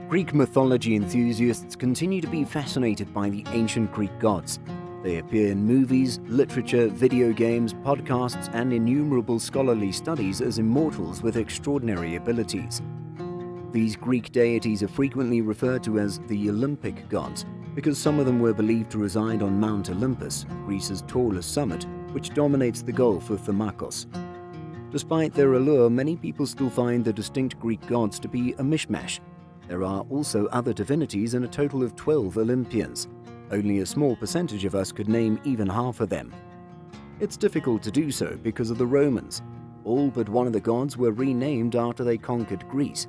Greek mythology enthusiasts continue to be fascinated by the ancient Greek gods. They appear in movies, literature, video games, podcasts, and innumerable scholarly studies as immortals with extraordinary abilities. These Greek deities are frequently referred to as the Olympic gods because some of them were believed to reside on Mount Olympus, Greece's tallest summit, which dominates the Gulf of Thermakos. Despite their allure, many people still find the distinct Greek gods to be a mishmash. There are also other divinities and a total of 12 Olympians. Only a small percentage of us could name even half of them. It's difficult to do so because of the Romans. All but one of the gods were renamed after they conquered Greece.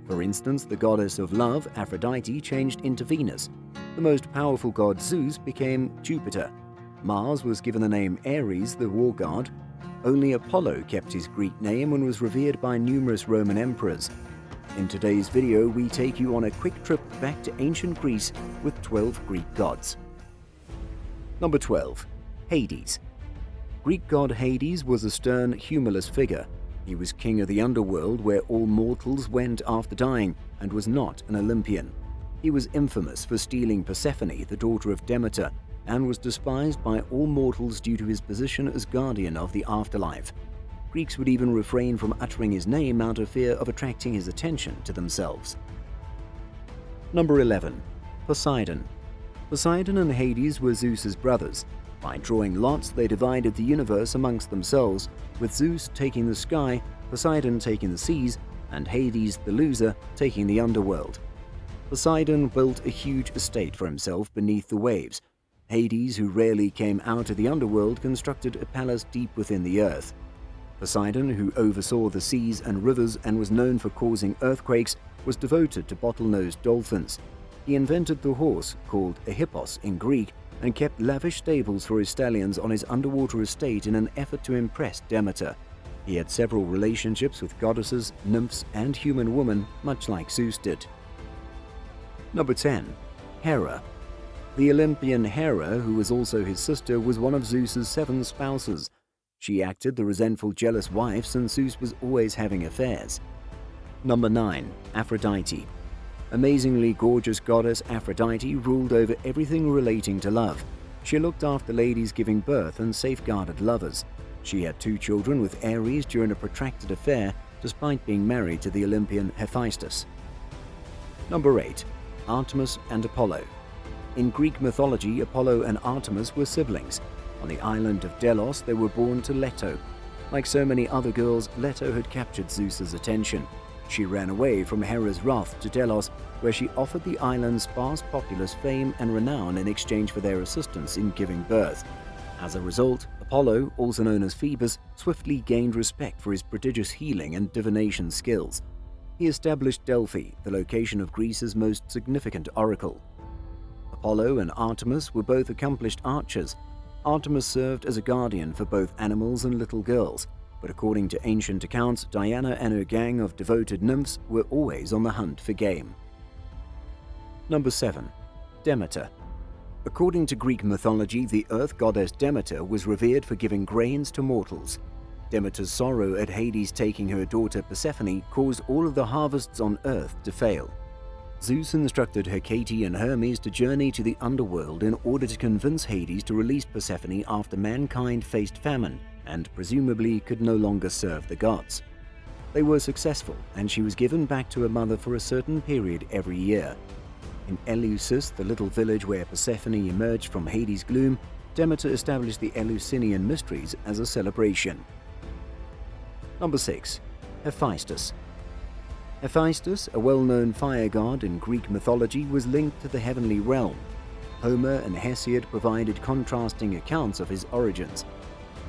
For instance, the goddess of love, Aphrodite, changed into Venus. The most powerful god, Zeus, became Jupiter. Mars was given the name Ares, the war god. Only Apollo kept his Greek name and was revered by numerous Roman emperors. In today's video, we take you on a quick trip back to ancient Greece with 12 Greek gods. Number 12. Hades. Greek god Hades was a stern, humorless figure. He was king of the underworld where all mortals went after dying and was not an Olympian. He was infamous for stealing Persephone, the daughter of Demeter, and was despised by all mortals due to his position as guardian of the afterlife. Greeks would even refrain from uttering his name out of fear of attracting his attention to themselves. Number 11. Poseidon. Poseidon and Hades were Zeus's brothers. By drawing lots, they divided the universe amongst themselves, with Zeus taking the sky, Poseidon taking the seas, and Hades, the loser, taking the underworld. Poseidon built a huge estate for himself beneath the waves. Hades, who rarely came out of the underworld, constructed a palace deep within the earth. Poseidon, who oversaw the seas and rivers and was known for causing earthquakes, was devoted to bottlenose dolphins. He invented the horse, called a hippos in Greek, and kept lavish stables for his stallions on his underwater estate in an effort to impress Demeter. He had several relationships with goddesses, nymphs, and human women, much like Zeus did. Number 10. Hera. The Olympian Hera, who was also his sister, was one of Zeus's 7 spouses. She acted the resentful, jealous wife since Zeus was always having affairs. Number 9. Aphrodite. Amazingly gorgeous goddess Aphrodite ruled over everything relating to love. She looked after ladies giving birth and safeguarded lovers. She had 2 children with Ares during a protracted affair, despite being married to the Olympian Hephaestus. Number 8. Artemis and Apollo. In Greek mythology, Apollo and Artemis were siblings. On the island of Delos, they were born to Leto. Like so many other girls, Leto had captured Zeus's attention. She ran away from Hera's wrath to Delos, where she offered the island's sparse populace fame and renown in exchange for their assistance in giving birth. As a result, Apollo, also known as Phoebus, swiftly gained respect for his prodigious healing and divination skills. He established Delphi, the location of Greece's most significant oracle. Apollo and Artemis were both accomplished archers. Artemis served as a guardian for both animals and little girls, but according to ancient accounts, Diana and her gang of devoted nymphs were always on the hunt for game. Number 7. Demeter. According to Greek mythology, the earth goddess Demeter was revered for giving grains to mortals. Demeter's sorrow at Hades taking her daughter Persephone caused all of the harvests on earth to fail. Zeus instructed Hecate and Hermes to journey to the underworld in order to convince Hades to release Persephone after mankind faced famine and presumably could no longer serve the gods. They were successful, and she was given back to her mother for a certain period every year. In Eleusis, the little village where Persephone emerged from Hades' gloom, Demeter established the Eleusinian mysteries as a celebration. Number 6. Hephaestus. Hephaestus, a well-known fire god in Greek mythology, was linked to the heavenly realm. Homer and Hesiod provided contrasting accounts of his origins.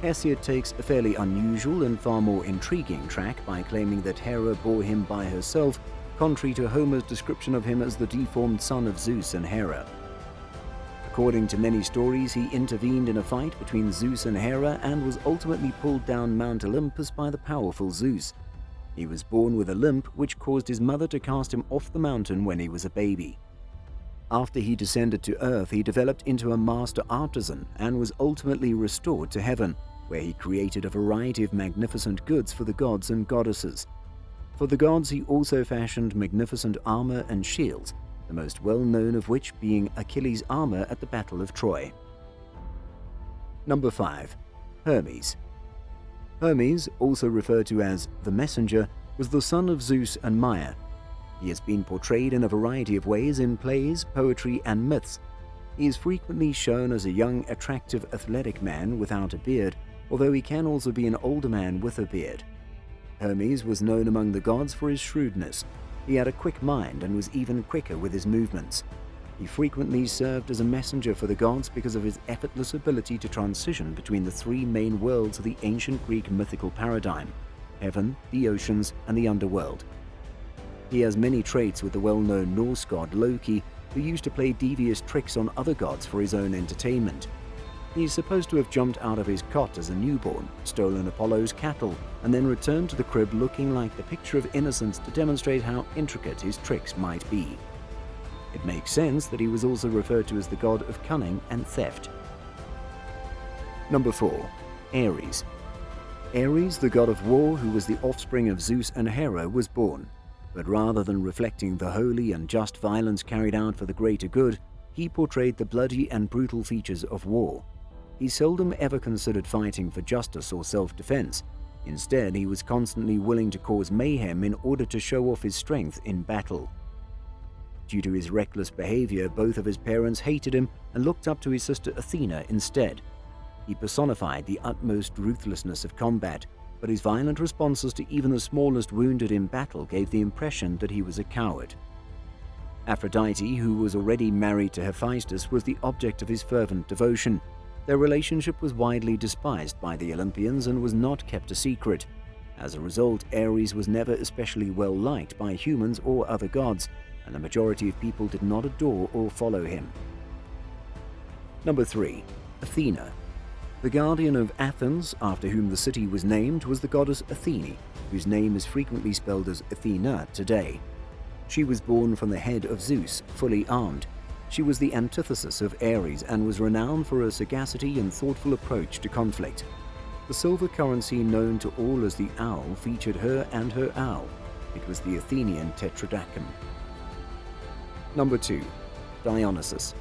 Hesiod takes a fairly unusual and far more intriguing track by claiming that Hera bore him by herself, contrary to Homer's description of him as the deformed son of Zeus and Hera. According to many stories, he intervened in a fight between Zeus and Hera and was ultimately pulled down Mount Olympus by the powerful Zeus. He was born with a limp, which caused his mother to cast him off the mountain when he was a baby. After he descended to earth, he developed into a master artisan and was ultimately restored to heaven, where he created a variety of magnificent goods for the gods and goddesses. For the gods, he also fashioned magnificent armor and shields, the most well-known of which being Achilles' armor at the Battle of Troy. Number 5. Hermes. Hermes, also referred to as the Messenger, was the son of Zeus and Maya. He has been portrayed in a variety of ways in plays, poetry, and myths. He is frequently shown as a young, attractive, athletic man without a beard, although he can also be an older man with a beard. Hermes was known among the gods for his shrewdness. He had a quick mind and was even quicker with his movements. He frequently served as a messenger for the gods because of his effortless ability to transition between the three main worlds of the ancient Greek mythical paradigm: heaven, the oceans, and the underworld. He has many traits with the well-known Norse god Loki, who used to play devious tricks on other gods for his own entertainment. He is supposed to have jumped out of his cot as a newborn, stolen Apollo's cattle, and then returned to the crib looking like the picture of innocence to demonstrate how intricate his tricks might be. It makes sense that he was also referred to as the god of cunning and theft. Number 4. Ares. Ares, the god of war who was the offspring of Zeus and Hera, was born. But rather than reflecting the holy and just violence carried out for the greater good, he portrayed the bloody and brutal features of war. He seldom ever considered fighting for justice or self-defense. Instead, he was constantly willing to cause mayhem in order to show off his strength in battle. Due to his reckless behavior, both of his parents hated him and looked up to his sister Athena instead. He personified the utmost ruthlessness of combat, but his violent responses to even the smallest wounded in battle gave the impression that he was a coward. Aphrodite, who was already married to Hephaestus, was the object of his fervent devotion. Their relationship was widely despised by the Olympians and was not kept a secret. As a result, Ares was never especially well liked by humans or other gods, and the majority of people did not adore or follow him. Number 3. Athena. The guardian of Athens, after whom the city was named, was the goddess Athene, whose name is frequently spelled as Athena today. She was born from the head of Zeus, fully armed. She was the antithesis of Ares and was renowned for her sagacity and thoughtful approach to conflict. The silver currency known to all as the owl featured her and her owl. It was the Athenian tetradrachm. Number 2. Dionysius.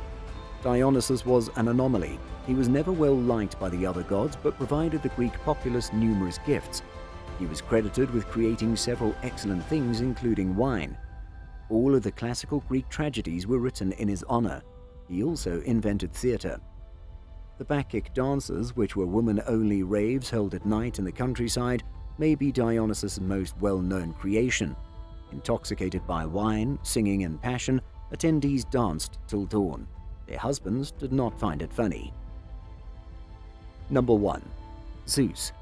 Dionysius was an anomaly. He was never well liked by the other gods, but provided the Greek populace numerous gifts. He was credited with creating several excellent things, including wine. All of the classical Greek tragedies were written in his honor. He also invented theater. The Bacchic dances, which were women-only raves held at night in the countryside, may be Dionysius' most well-known creation. Intoxicated by wine, singing, and passion, attendees danced till dawn. Their husbands did not find it funny. Number 1. Zeus.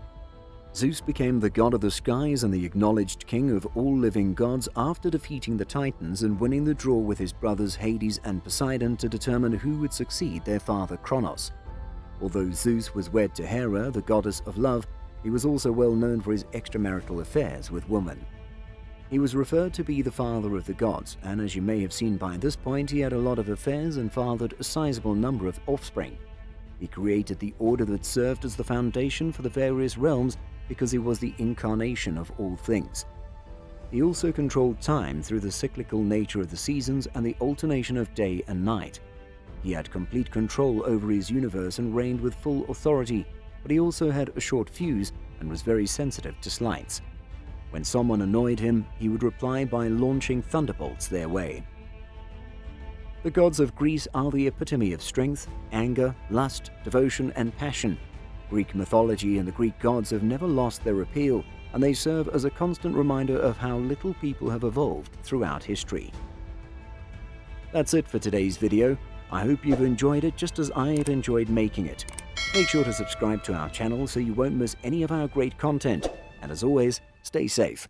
Zeus became the god of the skies and the acknowledged king of all living gods after defeating the Titans and winning the draw with his brothers Hades and Poseidon to determine who would succeed their father Kronos. Although Zeus was wed to Hera, the goddess of love, he was also well known for his extramarital affairs with women. He was referred to be the father of the gods, and as you may have seen by this point, he had a lot of affairs and fathered a sizable number of offspring. He created the order that served as the foundation for the various realms because he was the incarnation of all things. He also controlled time through the cyclical nature of the seasons and the alternation of day and night. He had complete control over his universe and reigned with full authority, but he also had a short fuse and was very sensitive to slights. When someone annoyed him, he would reply by launching thunderbolts their way. The gods of Greece are the epitome of strength, anger, lust, devotion, and passion. Greek mythology and the Greek gods have never lost their appeal, and they serve as a constant reminder of how little people have evolved throughout history. That's it for today's video. I hope you've enjoyed it just as I have enjoyed making it. Make sure to subscribe to our channel so you won't miss any of our great content, and as always, stay safe.